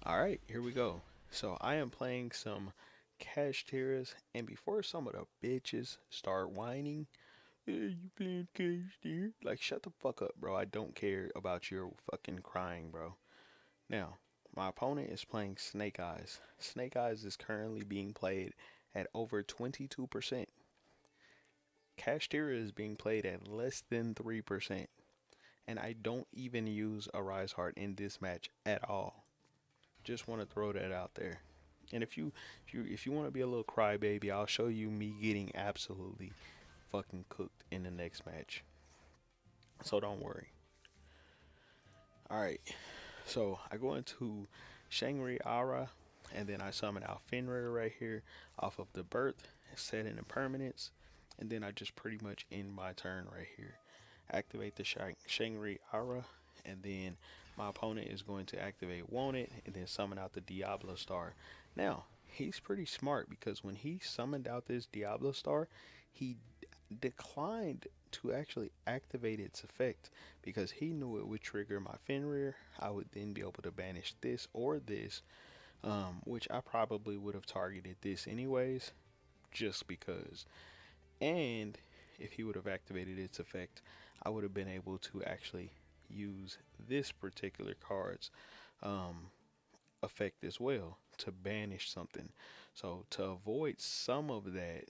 All right, here we go. So I am playing some cash tiers, and before some of the bitches start whining, you playing cash tier? Like, shut the fuck up, bro. I don't care about your fucking crying, bro. Now, my opponent is playing Snake Eyes. Snake Eyes is currently being played at over 22%. Cash tier is being played at less than 3%. And I don't even use a Rise Heart in this match at all. Just want to throw that out there. And if you want to be a little crybaby, I'll show you me getting absolutely fucking cooked in the next match. So don't worry. All right. So I go into Shangri Ara, and then I summon out Fenrir right here off of the birth, set in impermanence, and then I just pretty much end my turn right here. Activate the Shangri Ara, and then my opponent is going to activate Want It, and then summon out the Diablo Star. Now, he's pretty smart because when he summoned out this Diablo Star, he declined to actually activate its effect because he knew it would trigger my Fenrir. I would then be able to banish this or this, which I probably would have targeted this anyways, just because. And if he would have activated its effect, I would have been able to actually use this particular card's um, effect as well to banish something. So to avoid some of that,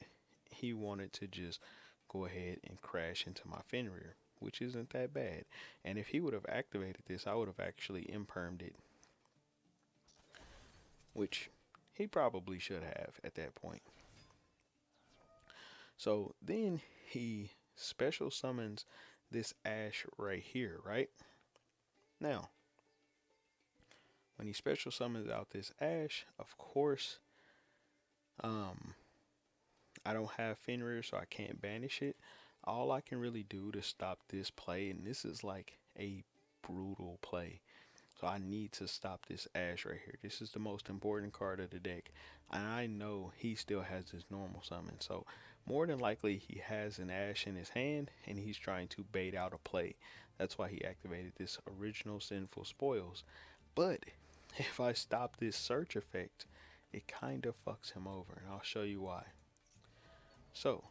he wanted to just go ahead and crash into my Fenrir, which isn't that bad. And if he would have activated this, I would have actually impermed it, which he probably should have at that point. So then he special summons this Ash right here, right? Now, when he special summons out this Ash, of course, um, I don't have Fenrir, so I can't banish it. All I can really do to stop this play, and this is like a brutal play. So I need to stop this Ash right here. This is the most important card of the deck. And I know he still has his normal summon. So more than likely he has an Ash in his hand and he's trying to bait out a play. That's why he activated this original Sinful Spoils. But if I stop this search effect, it kind of fucks him over. And I'll show you why. So,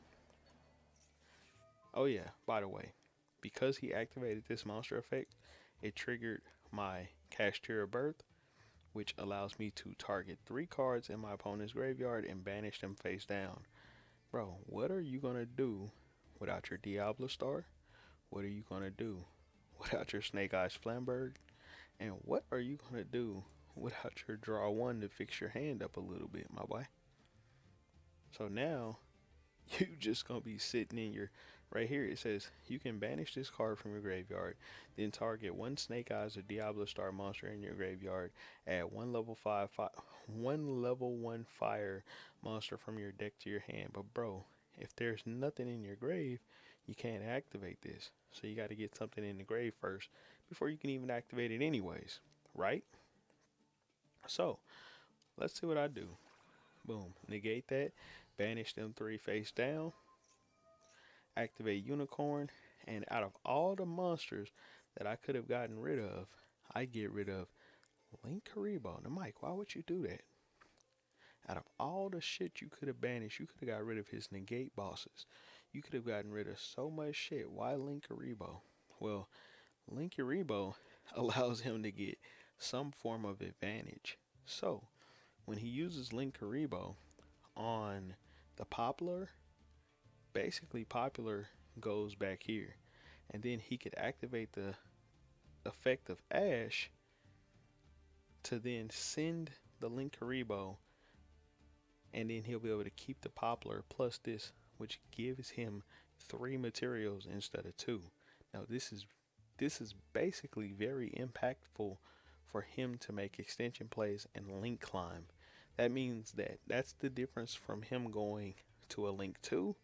oh yeah, by the way, because he activated this monster effect, it triggered my Cash Tier Birth, which allows me to target 3 cards in my opponent's graveyard and banish them face down. Bro, what are you gonna do without your Diablo Star? What are you gonna do without your Snake Eyes Flamberg? And what are you gonna do without your draw 1 to fix your hand up a little bit, my boy? So now you just gonna be sitting in your right here. It says you can banish this card from your graveyard, then target one Snake Eyes or Diablo Star monster in your graveyard. Add one level 1 fire monster from your deck to your hand. But bro, if there's nothing in your grave, you can't activate this. So you got to get something in the grave first before you can even activate it anyways, right? So let's see what I do. Boom, negate that, banish them 3 face down, activate Unicorn, and out of all the monsters that I could have gotten rid of, I get rid of Link Karibo. Now, Mike, why would you do that? Out of all the shit you could have banished, you could have got rid of his negate bosses. You could have gotten rid of so much shit. Why Link Karibo? Well, Link Karibo allows him to get some form of advantage. So, when he uses Link Karibo on the Poplar, basically Popular goes back here. And then he could activate the effect of Ash to then send the Link Karibo, and then he'll be able to keep the Poplar plus this, which gives him 3 materials instead of 2. Now this is basically very impactful for him to make extension plays and link climb. That means that's the difference from him going to a link 2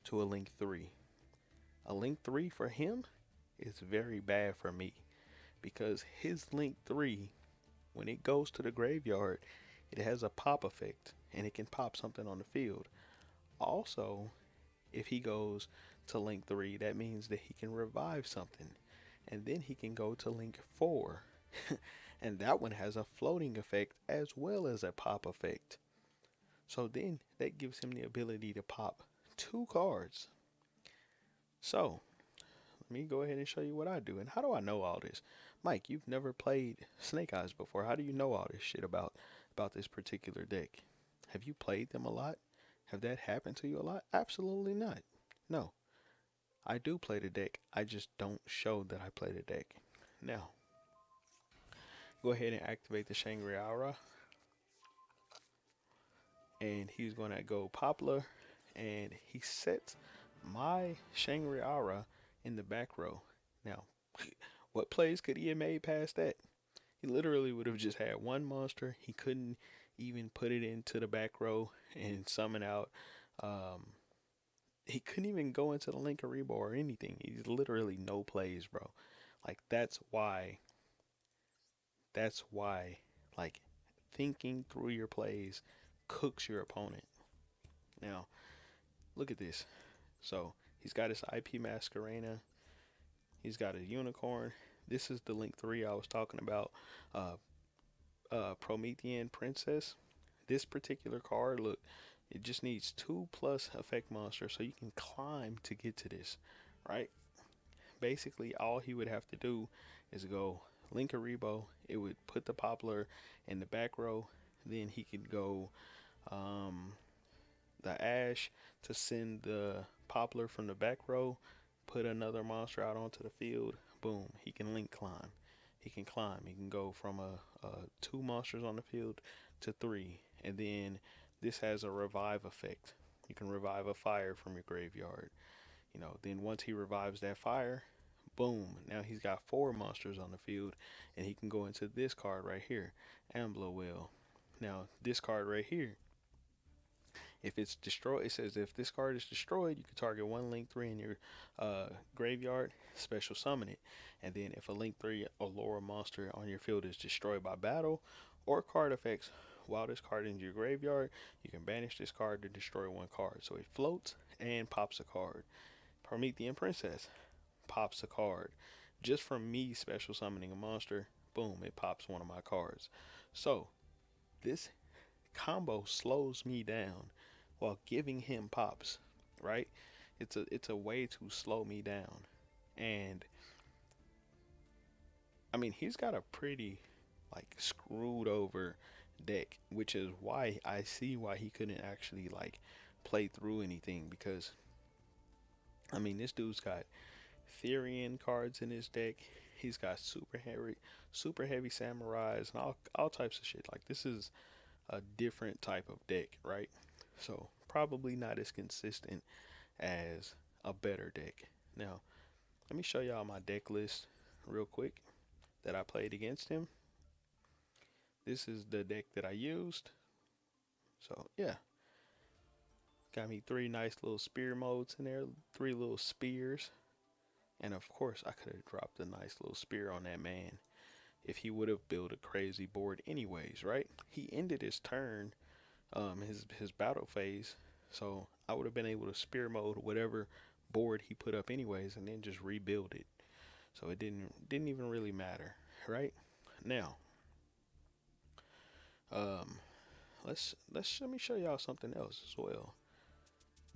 to a link 3. A link 3 for him is very bad for me because his link 3, when it goes to the graveyard, it has a pop effect and it can pop something on the field. Also, if he goes to link 3, that means that he can revive something. And then he can go to link 4 and that one has a floating effect as well as a pop effect. So then that gives him the ability to pop 2 cards. So let me go ahead and show you what I do. And how do I know all this? Mike, you've never played Snake Eyes before. How do you know all this shit about this particular deck? Have you played them a lot? Have that happened to you a lot? Absolutely not. No. I do play the deck. I just don't show that I play the deck. Now, go ahead and activate the Shangri-Aura. And he's going to go Poplar. And he sets my Shangri-Aura in the back row. Now, what plays could he have made past that? He literally would have just had one monster. He couldn't even put it into the back row and summon out. He couldn't even go into the Linkaribo or anything. He's literally no plays, bro. Like that's why like thinking through your plays cooks your opponent. Now, look at this. So he's got his IP Masquerena. He's got a unicorn. This is the Link 3 I was talking about. Promethean Princess. This particular card, look, it just needs 2+ effect monsters so you can climb to get to this, right? Basically, all he would have to do is go Linkaribo. It would put the Poplar in the back row. Then he could go the Ash to send the Poplar from the back row, put another monster out onto the field. Boom, he can link climb. He can climb. He can go from 2 monsters on the field to 3. And then this has a revive effect. You can revive a fire from your graveyard. Then once he revives that fire, boom, now he's got 4 monsters on the field, and he can go into this card right here, Ambler Whale. Now, this card right here, if it's destroyed, it says if this card is destroyed, you can target 1 Link 3 in your graveyard, special summon it. And then if a Link 3 or lower monster on your field is destroyed by battle or card effects while this card is in your graveyard, you can banish this card to destroy 1 card. So it floats and pops a card. Promethean Princess pops a card. Just from me special summoning a monster, boom, it pops one of my cards. So this combo slows me down while giving him pops, right? It's a way to slow me down. And I mean, he's got a pretty like screwed over deck, which is why I see why he couldn't actually like play through anything, because I mean, this dude's got Therian cards in his deck. He's got super heavy samurais and all types of shit. Like, this is a different type of deck, right? So probably not as consistent as a better deck. Now, let me show y'all my deck list real quick that I played against him. This is the deck that I used. So yeah, got me 3 nice little spear modes in there, 3 little spears. And of course, I could have dropped a nice little spear on that man if he would have built a crazy board anyways, right? He ended his turn, his battle phase, so I would have been able to spear mode whatever board he put up anyways, and then just rebuild it. So it didn't even really matter, right? Now, let me show y'all something else as well.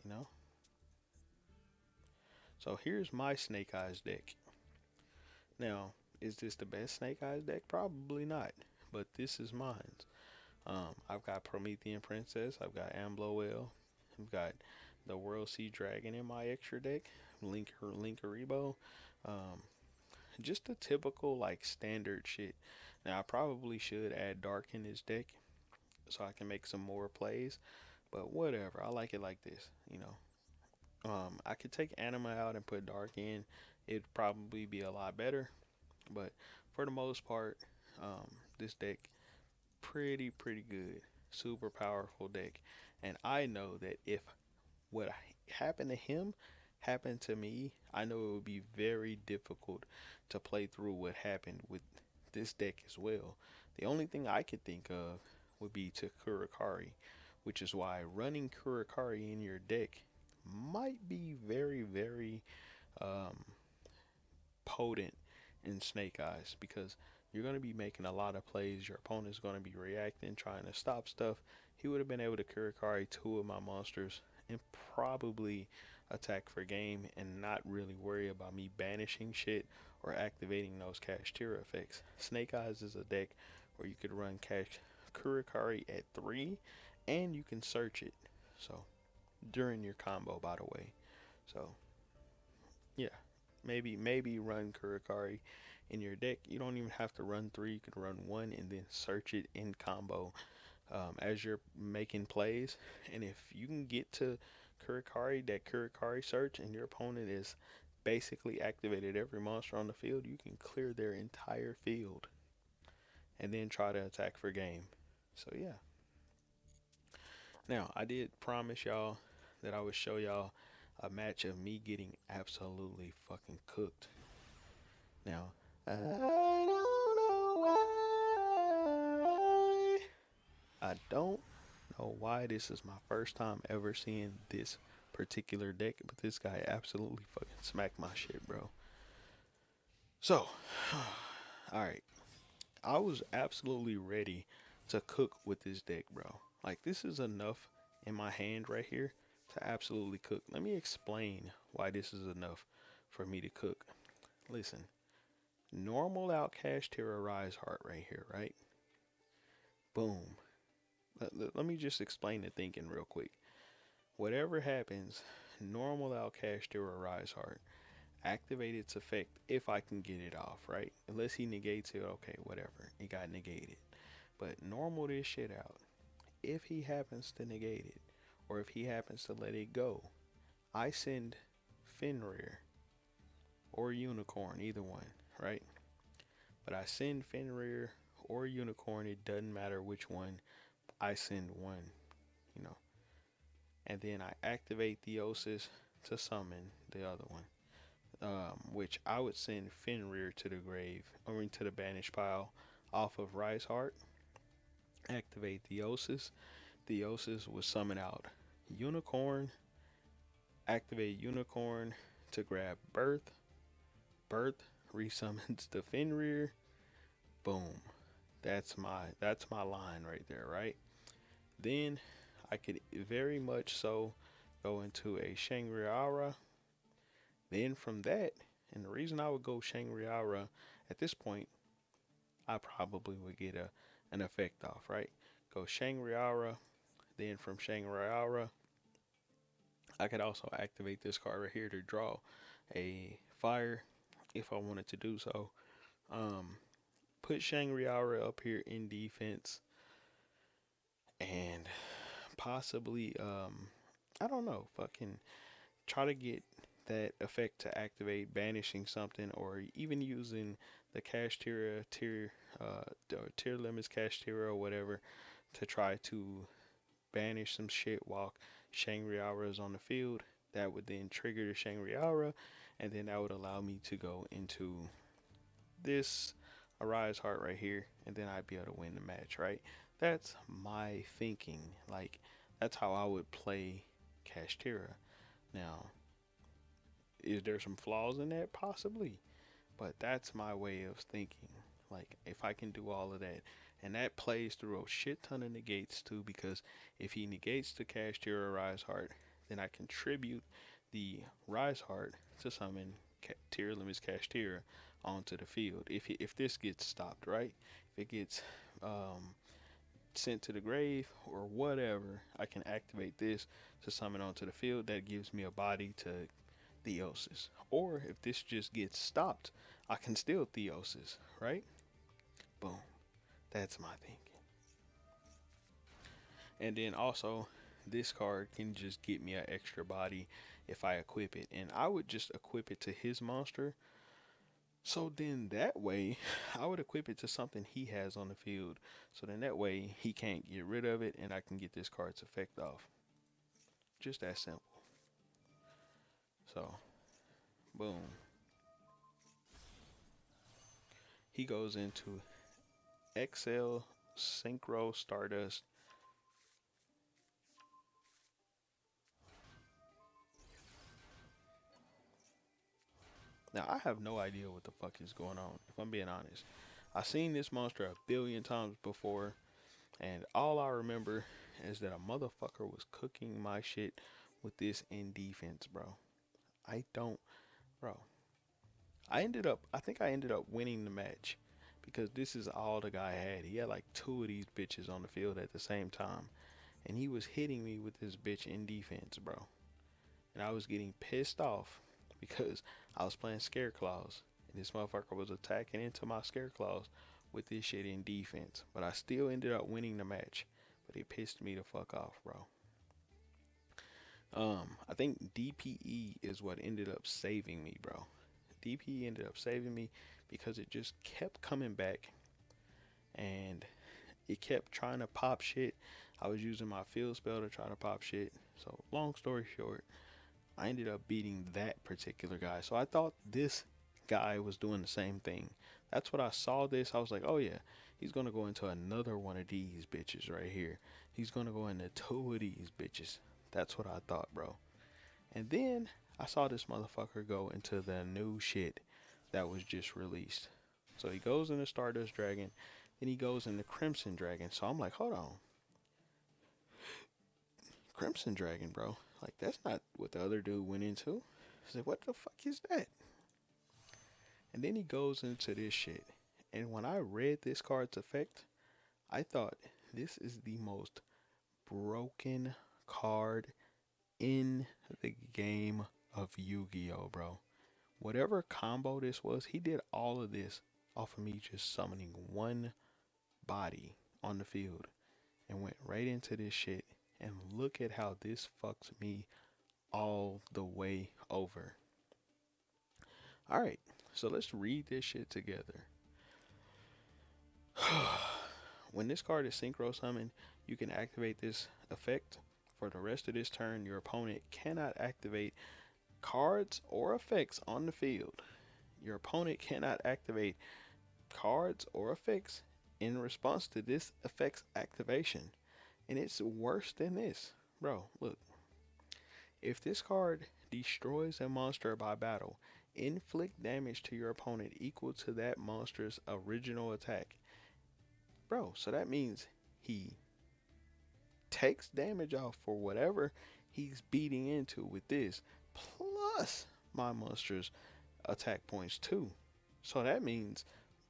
You know, so here's my Snake Eyes deck. Now, is this the best Snake Eyes deck? Probably not, but this is mine. I've got Promethean Princess, I've got Ambloel, I've got the World Sea Dragon in my extra deck, Linkaribo, just the typical like standard shit. Now I probably should add Dark in this deck so I can make some more plays, but whatever. I like it like this. I could take Anima out and put Dark in. It'd probably be a lot better, but for the most part, this deck pretty good, super powerful deck. And I know that if what happened to him happened to me, I know it would be very difficult to play through what happened with this deck as well. The only thing I could think of would be to Kurakari, which is why running Kurakari in your deck might be very um, potent in Snake Eyes, because you're going to be making a lot of plays. Your opponent's going to be reacting, trying to stop stuff. He would have been able to Kurikari two of my monsters and probably attack for game and not really worry about me banishing shit or activating those Kashtira effects. Snake Eyes is a deck where you could run Kurikari at 3 and you can search it. So during your combo, by the way. So yeah, maybe run Kurikari in your deck. You don't even have to run 3. You can run 1 and then search it in combo as you're making plays. And if you can get to Kurikari, that Kurikari search, and your opponent is basically activated every monster on the field, you can clear their entire field and then try to attack for game. So yeah. Now, I did promise y'all that I would show y'all a match of me getting absolutely fucking cooked. Now, I don't know why. I don't know why this is my first time ever seeing this particular deck, but this guy absolutely fucking smacked my shit, bro. So, alright. I was absolutely ready to cook with this deck, bro. Like, this is enough in my hand right here to absolutely cook. Let me explain why this is enough for me to cook. Listen, normal Outcast Terrorize Heart right here, right? Boom. Let me just explain the thinking real quick. Whatever happens, normal Outcast Terrorize Heart, activate its effect if I can get it off, right? Unless he negates it, okay, whatever. It got negated. But normal this shit out. If he happens to negate it, or if he happens to let it go, I send Fenrir or Unicorn, either one, right? But I send Fenrir or Unicorn, it doesn't matter which one, I send one, you know. And then I activate Theosis to summon the other one. Which I would send Fenrir to the grave, to the banish pile off of Rise Heart. Activate Theosis. Theosis will summon out Unicorn. Activate Unicorn to grab Birth. Birth resummons the Fenrir. Boom. That's my line right there, right? Then I could very much so go into a Shangri-Aura. Then from that, and the reason I would go Shangri-Aura at this point, I probably would get an effect off, right? Go Shangri-Aura, then from Shangri-Aura, I could also activate this card right here to draw a fire if I wanted to do so. Put Shangri-Aura up here in defense, and possibly, I don't know, fucking try to get that effect to activate, banishing something, or even using the Kashtira tier limits Kashtira or whatever to try to banish some shit while Shangri-Aura is on the field. That would then trigger the Shangri-Aura, and then that would allow me to go into this Arise Heart right here, and then I'd be able to win the match, right? That's my thinking. Like, that's how I would play Kashtira. Now, is there some flaws in that? Possibly. But that's my way of thinking. Like, if I can do all of that. And that plays through a shit ton of negates too, because if he negates the Kashtira Rise Heart, then I contribute the Rise Heart to summon tier limits Kashtira onto the field. If this gets stopped, right? If it gets sent to the grave or whatever, I can activate this to summon onto the field. That gives me a body to Theosis. Or if this just gets stopped, I can still Theosis, right? Boom. That's my thinking. And then also, this card can just get me an extra body if I equip it. And I would just equip it to his monster. So then that way, I would equip it to something he has on the field. So then that way, he can't get rid of it and I can get this card's effect off. Just that simple. So, boom. He goes into XL Synchro Stardust. Now, I have no idea what the fuck is going on, if I'm being honest. I seen this monster a billion times before, and all I remember is that a motherfucker was cooking my shit with this in defense, bro. I don't, bro. I think I ended up winning the match because this is all the guy had. He had like two of these bitches on the field at the same time, and he was hitting me with this bitch in defense, bro. And I was getting pissed off because I was playing Scare Claws, and this motherfucker was attacking into my Scare Claws with this shit in defense. But I still ended up winning the match, but it pissed me the fuck off, bro. I think DPE is what ended up saving me, bro. DPE ended up saving me because it just kept coming back and it kept trying to pop shit. I was using my field spell to try to pop shit. So long story short, I ended up beating that particular guy. So I thought this guy was doing the same thing. That's what I saw this. I was like, oh yeah, he's going to go into another one of these bitches right here. He's going to go into two of these bitches. That's what I thought, bro. And then I saw this motherfucker go into the new shit that was just released. So he goes into Stardust Dragon, then he goes into Crimson Dragon. So I'm like, hold on. Crimson Dragon, bro. Like, that's not what the other dude went into. I said, what the fuck is that? And then he goes into this shit. And when I read this card's effect, I thought, this is the most broken card in the game of Yu-Gi-Oh, bro. Whatever combo this was, he did all of this off of me just summoning one body on the field and went right into this shit. And look at how this fucks me all the way over. Alright, so let's read this shit together. When this card is synchro summoned, you can activate this effect. For the rest of this turn, your opponent cannot activate cards or effects on the field. Your opponent cannot activate cards or effects in response to this effect's activation. And it's worse than this. Bro, look. If this card destroys a monster by battle, inflict damage to your opponent equal to that monster's original attack. Bro, so that means he takes damage off for whatever he's beating into with this, plus my monster's attack points too. So that means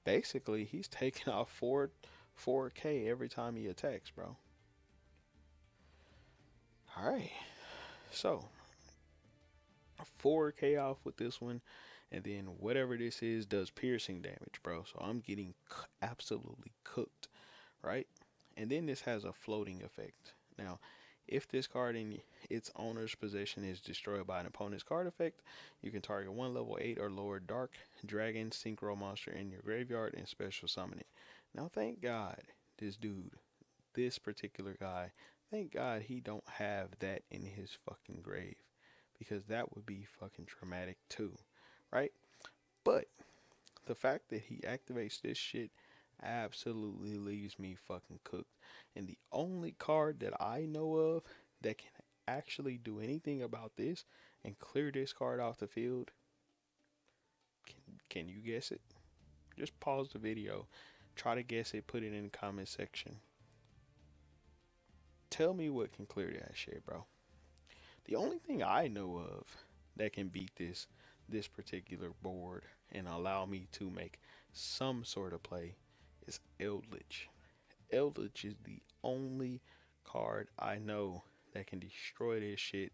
basically he's taking off 4K every time he attacks, bro. Alright, so 4K off with this one, and then whatever this is does piercing damage, bro. So I'm getting absolutely cooked, right? And then this has a floating effect. Now, if this card in its owner's possession is destroyed by an opponent's card effect, you can target one level 8 or lower dark dragon synchro monster in your graveyard and special summon it. Now, thank God this dude, this particular guy, thank God he don't have that in his fucking grave, because that would be fucking traumatic too, right? But the fact that he activates this shit absolutely leaves me fucking cooked. And the only card that I know of that can actually do anything about this and clear this card off the field, can you guess it? Just pause the video, try to guess it, put it in the comment section. Tell me what can clear that shit, bro. The only thing I know of that can beat this particular board and allow me to make some sort of play is Eldritch. Eldritch is the only card I know that can destroy this shit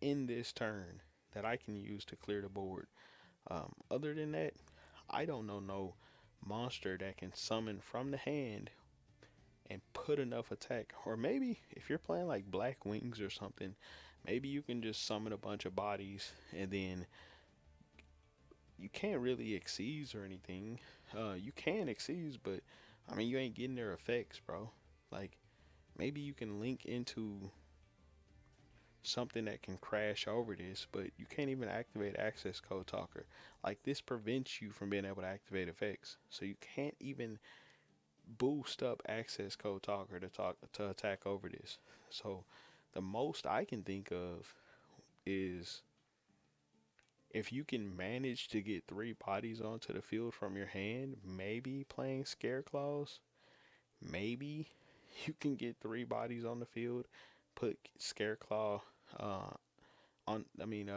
in this turn that I can use to clear the board. Other than that, I don't know no monster that can summon from the hand and put enough attack. Or maybe if you're playing like Black Wings or something, maybe you can just summon a bunch of bodies and then you can't really exceed or anything. You can exceed, but I mean, you ain't getting their effects, bro. Like, maybe you can link into something that can crash over this, but you can't even activate access code talker. Like, this prevents you from being able to activate effects. So you can't even boost up access code talker to attack over this. So the most I can think of is If you can manage to get three bodies onto the field from your hand, maybe playing Scare Claws, maybe you can get three bodies on the field, put Scare Claw uh, on. I mean,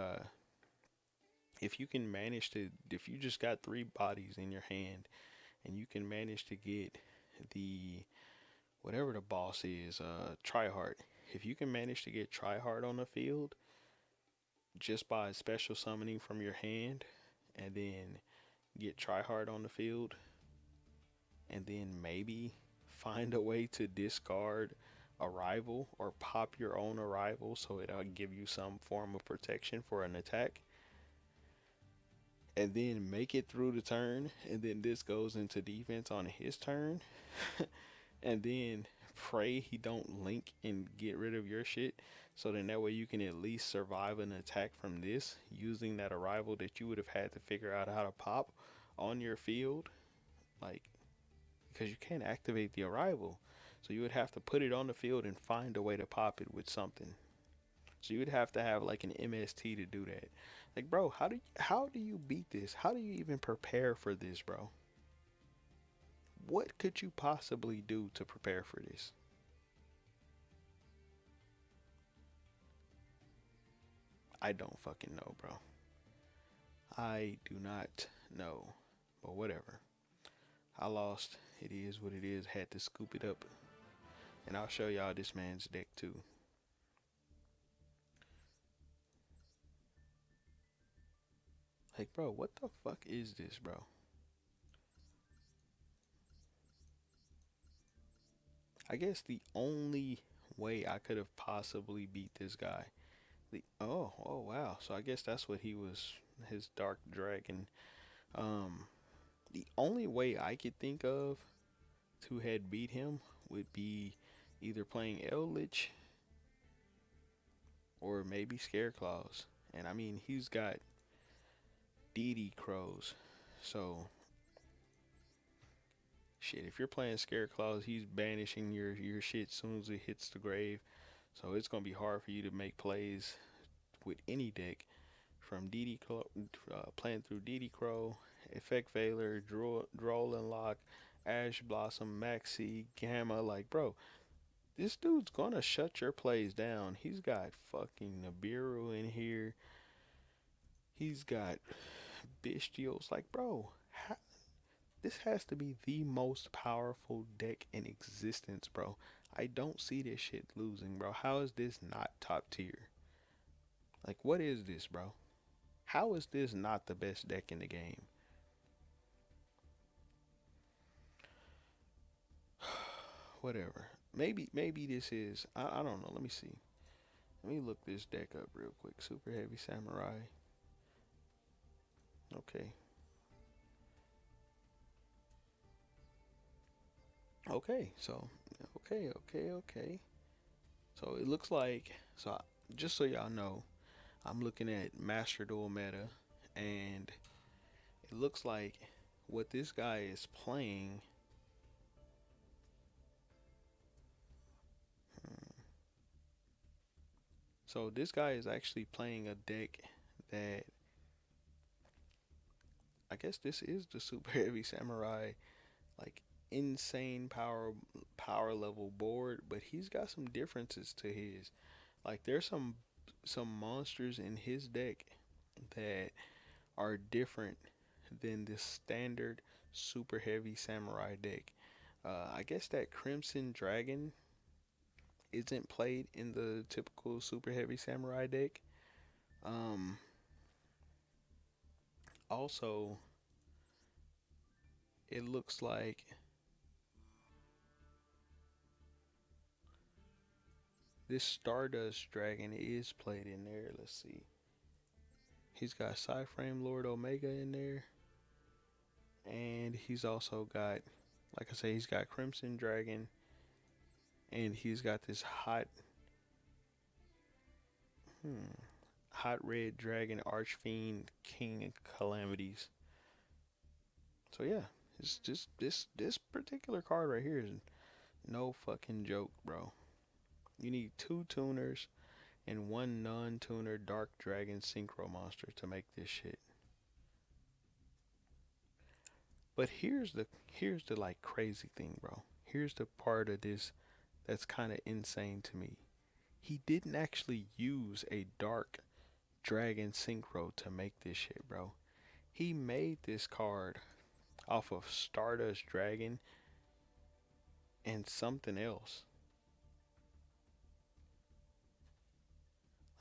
if you can manage to, if you just got three bodies in your hand and you can manage to get the whatever the boss is, Tryhard. If you can manage to get Tryhard on the field just by special summoning from your hand, and then get Tryhard on the field, and then maybe find a way to discard Arrival or pop your own Arrival so it'll give you some form of protection for an attack, and then make it through the turn, and then this goes into defense on his turn, and then pray he don't link and get rid of your shit, so then that way you can at least survive an attack from this using that Arrival that you would have had to figure out how to pop on your field, like, because you can't activate the Arrival, so you would have to put it on the field and find a way to pop it with something. So you would have to have like an MST to do that. Like, bro, how do you beat this? How do you even prepare for this, bro? What could you possibly do to prepare for this? I don't fucking know, bro. I do not know. But whatever. I lost. It is what it is. Had to scoop it up. And I'll show y'all this man's deck too. Like, bro, what the fuck is this, bro? I guess the only way I could have possibly beat this guy. Oh wow. So I guess that's what he was, his dark dragon. Um the only way I could think of to had beat him would be either playing Eldritch or maybe Scareclaws. And I mean, he's got DD Crows. So shit, if you're playing Scareclaws, he's banishing your shit soon as it hits the grave. So it's gonna be hard for you to make plays with any deck from playing through DD Crow, Effect Veiler, Droll and Lock, Ash Blossom, Maxi, Gamma. Like, bro, this dude's gonna shut your plays down. He's got fucking Nibiru in here. He's got Bestials. Like, bro, this has to be the most powerful deck in existence, bro. I don't see this shit losing, bro. How is this not top tier? Like, what is this, bro? How is this not the best deck in the game? Whatever. Maybe this is. I don't know. Let me see. Let me look this deck up real quick. Super Heavy Samurai. Okay. Okay. So, okay. So it looks like, just so y'all know, I'm looking at Master Duel meta, and it looks like what this guy is playing. So this guy is actually playing a deck that, I guess this is the Super Heavy Samurai, like, insane power level board, but he's got some differences to his. Like, there's some monsters in his deck that are different than the standard Super Heavy Samurai deck. I guess that Crimson Dragon isn't played in the typical Super Heavy Samurai deck. Um, Also, it looks like this Stardust Dragon is played in there. Let's see. He's got Psyframe Lord Omega in there. And he's also got, like I say, he's got Crimson Dragon. And he's got this hot red dragon Archfiend King of Calamities. So yeah, it's just this particular card right here is no fucking joke, bro. You need two tuners and one non-tuner Dark Dragon Synchro monster to make this shit. But here's the like crazy thing, bro. Here's the part of this that's kind of insane to me. He didn't actually use a Dark Dragon Synchro to make this shit, bro. He made this card off of Stardust Dragon and something else.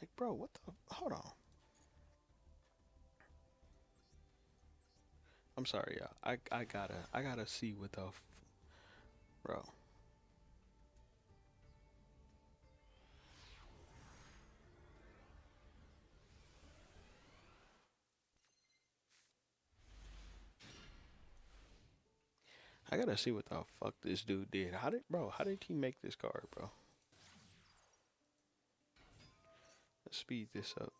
Like, bro, what the? Hold on. I'm sorry, y'all. I gotta see what the, bro. I gotta see what the fuck this dude did. How did he make this card, bro? Let's speed this up.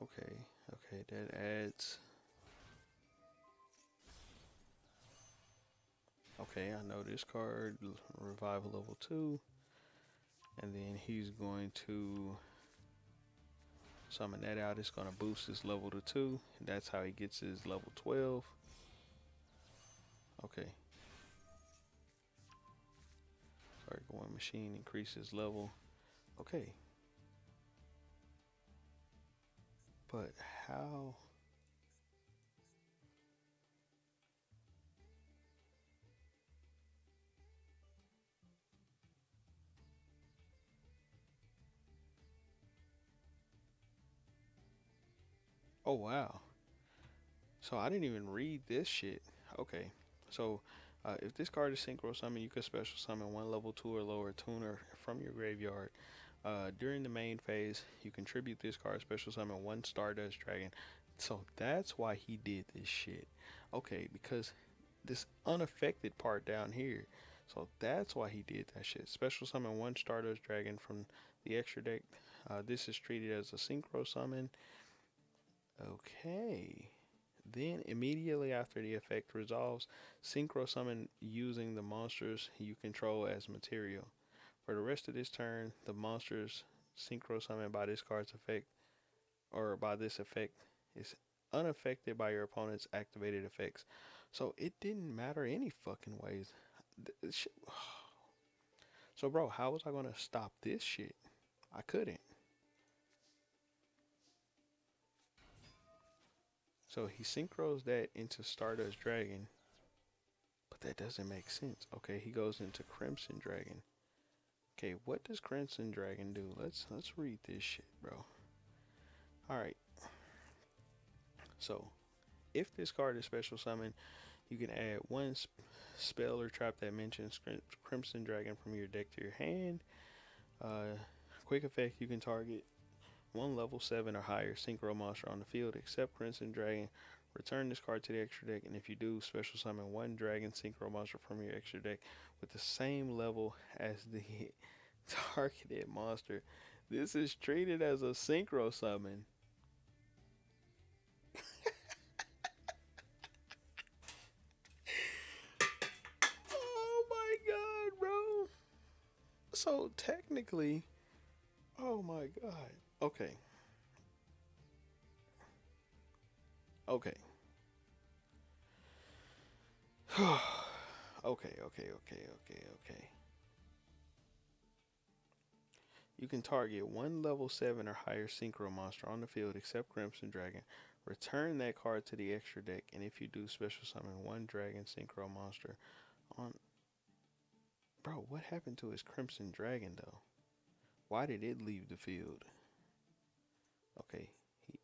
Okay, okay, that adds. Okay, I know this card, Revival level 2. And then he's going to summon that out. It's going to boost his level to 2. That's how he gets his level 12. Okay. Sorry, going machine, increases level. Okay. But how? Oh, wow. So I didn't even read this shit. Okay. So if this card is synchro summon, you can special summon one level 2 or lower tuner from your graveyard. During the main phase, you contribute this card, special summon one Stardust Dragon. So that's why he did this shit. Okay, because this unaffected part down here. So that's why he did that shit. Special summon one Stardust Dragon from the extra deck. This is treated as a synchro summon. Okay. Then immediately after the effect resolves, synchro summon using the monsters you control as material. For the rest of this turn, the monsters synchro summoned by this card's effect or by this effect is unaffected by your opponent's activated effects. So it didn't matter any fucking ways. So bro, how was I gonna stop this shit? I couldn't. So he synchros that into Stardust Dragon, but that doesn't make sense. Okay, he goes into Crimson Dragon. Okay, what does Crimson Dragon do? Let's read this shit, bro. All right. So, if this card is special summon, you can add one spell or trap that mentions Crimson Dragon from your deck to your hand. Quick effect, you can target one level 7 or higher synchro monster on the field except Crimson Dragon. Return this card to the extra deck, and if you do, special summon one dragon synchro monster from your extra deck with the same level as the targeted monster. This is treated as a synchro summon. Oh my god, bro. So technically, oh my god. Okay. Okay. Okay, okay, okay, okay, okay. You can target one level 7 or higher synchro monster on the field except Crimson Dragon. Return that card to the extra deck, and if you do, special summon one dragon synchro monster on. Bro, what happened to his Crimson Dragon though? Why did it leave the field? Okay, he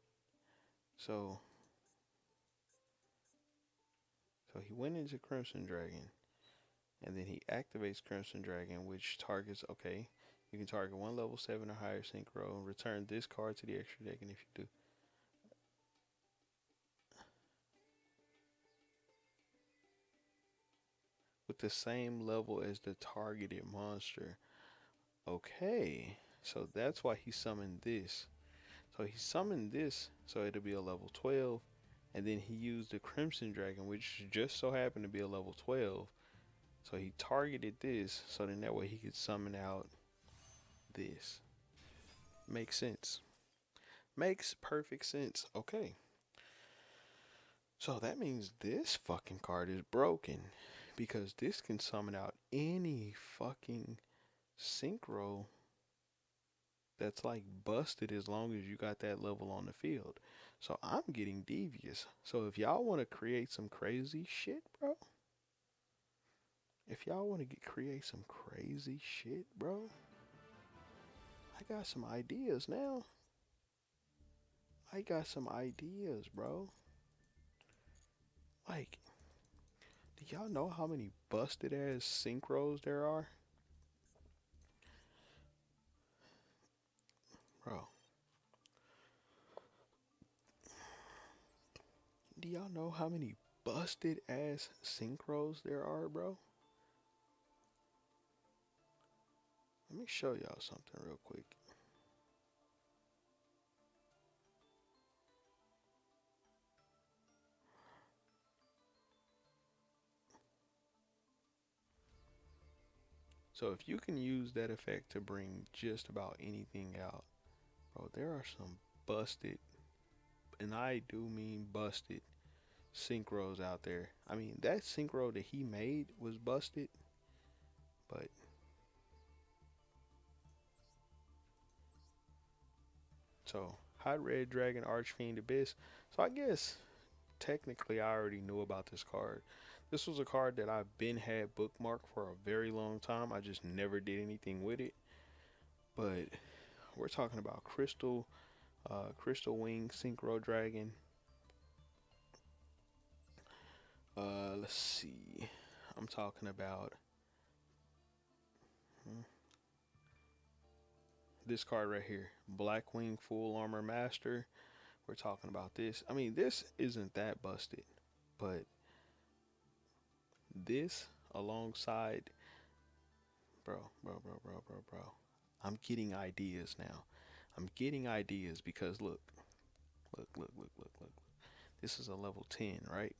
so so he went into Crimson Dragon, and then he activates Crimson Dragon, which targets. Okay, you can target one level 7 or higher synchro. Return this card to the extra deck, and if you do, with the same level as the targeted monster. Okay, so that's why he summoned this. So he summoned this, so it'll be a level 12. And then he used the Crimson Dragon, which just so happened to be a level 12. So he targeted this, so then that way he could summon out this. Makes sense. Makes perfect sense. Okay. So that means this fucking card is broken. Because this can summon out any fucking synchro that's like busted as long as you got that level on the field. So I'm getting devious. So if y'all want to create some crazy shit, bro. If y'all want to create some crazy shit, bro. I got some ideas now. I got some ideas, bro. Like, do y'all know how many busted ass synchros there are? Bro. Do y'all know how many busted ass synchros there are, bro? Let me show y'all something real quick. So if you can use that effect to bring just about anything out, bro, there are some busted, and I do mean busted, synchros out there. I mean, that synchro that he made was busted, but so Hot Red Dragon Archfiend Abyss. So I guess technically I already knew about this card. This was a card that I've been had bookmarked for a very long time. I just never did anything with it. But we're talking about Crystal Wing Synchro Dragon. Let's see. I'm talking about this card right here, Blackwing Full Armor Master. We're talking about this. I mean, this isn't that busted, but this alongside, bro. I'm getting ideas now. I'm getting ideas because look. This is a level 10, right?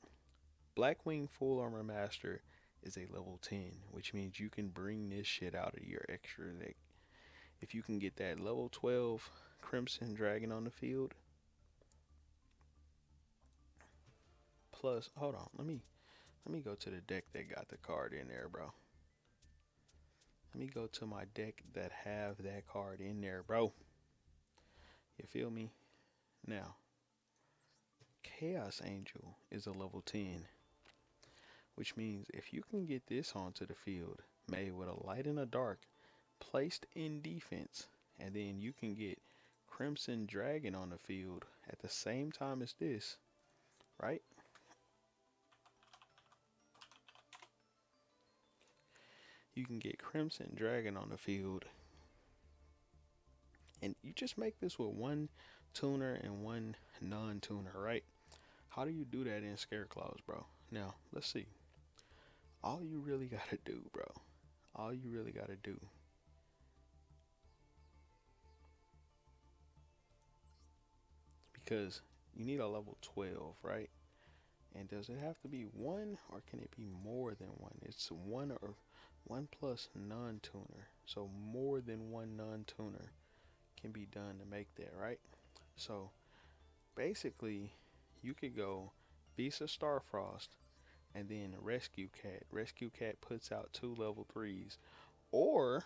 Blackwing Full Armor Master is a level 10, which means you can bring this shit out of your extra deck. If you can get that level 12 Crimson Dragon on the field, plus, hold on, let me go to the deck that got the card in there, bro. Let me go to my deck that have that card in there, bro. You feel me? Now, Chaos Angel is a level 10, which means if you can get this onto the field, made with a light and a dark, placed in defense, and then you can get Crimson Dragon on the field at the same time as this, right? You can get Crimson Dragon on the field, and you just make this with one tuner and one non-tuner, right? How do you do that in Scareclaws, bro? Now, let's see. All you really gotta do, bro. All you really gotta do. Because you need a level 12, right? And does it have to be one or can it be more than one? It's one or one plus non-tuner. So more than one non-tuner can be done to make that, right? So basically you could go Visa Starfrost and then Rescue Cat. Rescue Cat puts out 2 level 3s. Or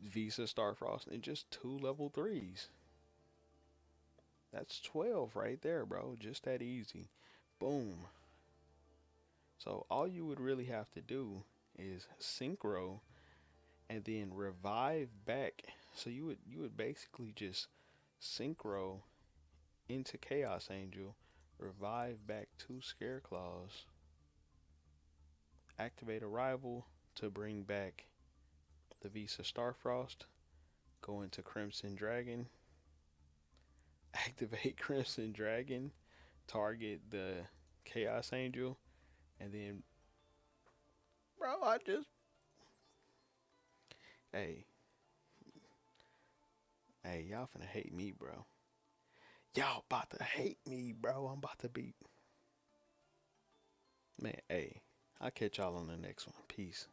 Visa Starfrost and just 2 level 3s. That's 12 right there, bro. Just that easy. Boom. So all you would really have to do is synchro and then revive back. So you would basically just synchro into Chaos Angel, revive back 2 Scareclaws, activate Arrival to bring back the Visa Starfrost, go into Crimson Dragon, activate Crimson Dragon, target the Chaos Angel, and then, bro, hey, y'all finna hate me, bro. Y'all about to hate me, bro. I'm about to be. Man, hey, I'll catch y'all on the next one. Peace.